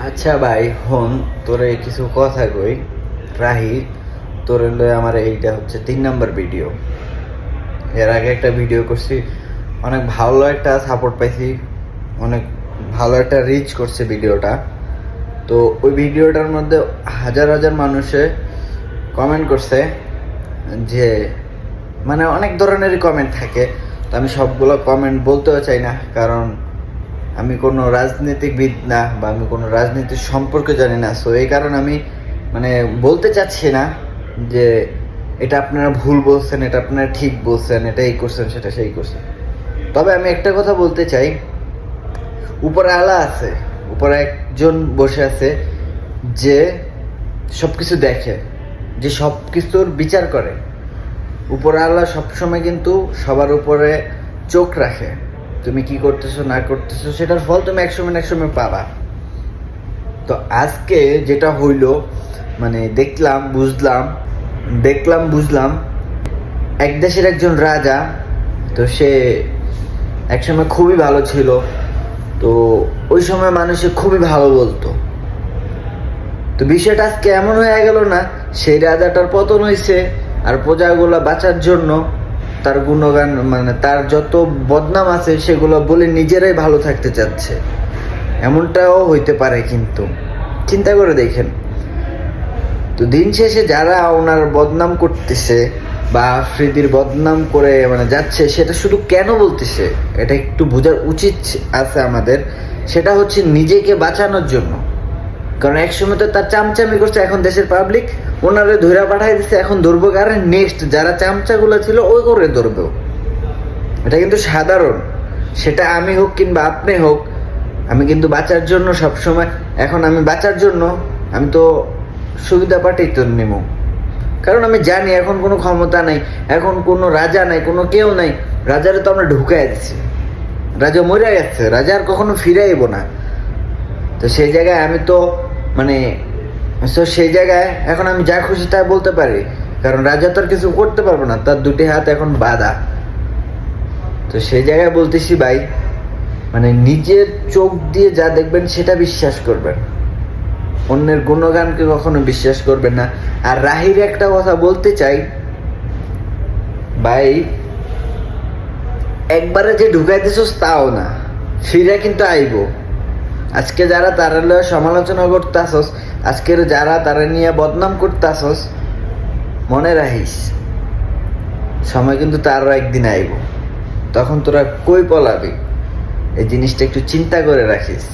আচ্ছা ভাই হন, তোরে কিছু কথা কই। রাহি, তোরে লয়ে আমার এইটা হচ্ছে 3 নম্বর ভিডিও। এর আগে একটা ভিডিও করছি, অনেক ভালো একটা সাপোর্ট পাইছি, অনেক ভালো একটা রিচ করছে ভিডিওটা। তো ওই ভিডিওটার মধ্যে হাজার হাজার মানুষে কমেন্ট করছে যে মানে অনেক ধরনেরই কমেন্ট থাকে। তো আমি সবগুলো কমেন্ট বলতেও চাই না, কারণ আমি কোনো রাজনীতিবিদ না বা আমি কোনো রাজনীতির সম্পর্কে জানি না। সো এই কারণে আমি মানে বলতে চাচ্ছি না যে এটা আপনারা ভুল বলছেন, এটা আপনারা ঠিক বলছেন, এটা এই করছেন, সেটা সেই করছেন। তবে আমি একটা কথা বলতে চাই, উপরে আলা আছে, উপরে একজন বসে আছে যে সব কিছু দেখে, যে সব কিছুর বিচার করে। উপরে আল্লাহ সবসময় কিন্তু সবার উপরে চোখ রাখে। তুমি কি করতেছো না করতেছো সেটার ফল তুমি একসময় না একসময় পাবা। তো আজকে যেটা হইলো, মানে দেখলাম বুঝলাম এক দেশের একজন রাজা, তো সে একসময় খুবই ভালো ছিল। তো ওই সময় মানুষে খুবই ভালো বলতো। তো বিষয়টা আজকে এমন হয়ে গেল না, সেই রাজাটার পতন হয়েছে, আর প্রজাগুলা বাঁচার জন্য তার গুণগান মানে তার যত বদনাম আছে সেগুলো বলে নিজেরাই ভালো থাকতে চাচ্ছে। এমনটাও হইতে পারে, কিন্তু চিন্তা করে দেখেন। তো দিন শেষে যারা ওনার বদনাম করতেছে বা আফ্রিদির বদনাম করে মানে যাচ্ছে, সেটা শুধু কেন বলতেছে এটা একটু বোঝার উচিত আছে আমাদের। সেটা হচ্ছে নিজেকে বাঁচানোর জন্য। কারণ একসময় তো তার চামচামি করছে, এখন দেশের পাবলিক ওনারে ধৈরা পাঠাই দিচ্ছে, এখন ধরবো কারণ নেক্সট যারা চামচাগুলো ছিল ওই করে ধরবেও। এটা কিন্তু সাধারণ, সেটা আমি হোক কিংবা আপনি হোক, আমি কিন্তু বাঁচার জন্য সবসময়, এখন আমি বাঁচার জন্য আমি তো সুবিধা পাঠাই তো নেব। কারণ আমি জানি এখন কোনো ক্ষমতা নাই, এখন কোনো রাজা নাই, কোনো কেউ নাই। রাজারে তো আমরা ঢুকাই দিচ্ছি, রাজা মরে যাচ্ছে, রাজা আর কখনো ফিরাইব না। তো সেই জায়গায় আমি তো মানে সেই জায়গায় এখন আমি যা খুশি তাই বলতে পারি, কারণ রাজা তো আর কিছু করতে পারবো না, তার দুটি হাত এখন বাঁধা। তো সেই জায়গায় বলতেছি ভাই, মানে নিজের চোখ দিয়ে যা দেখবেন সেটা বিশ্বাস করবেন, অন্যের গুণগানকে কখনো বিশ্বাস করবেন না। আর রাহির একটা কথা বলতে চাই ভাই, একবারে যে ঢুকাই দিছস তাও না, ফিরে কিন্তু আইব। আজকে যারা তারা লয়ে সমালোচনা করতেছস, আজকের যারা তারা নিয়ে বদনাম করতেছস, মনে রাখিস সময় কিন্তু তারও একদিন আইব, তখন তোরা কই পলাবি। এই জিনিসটা একটু চিন্তা করে রাখিস।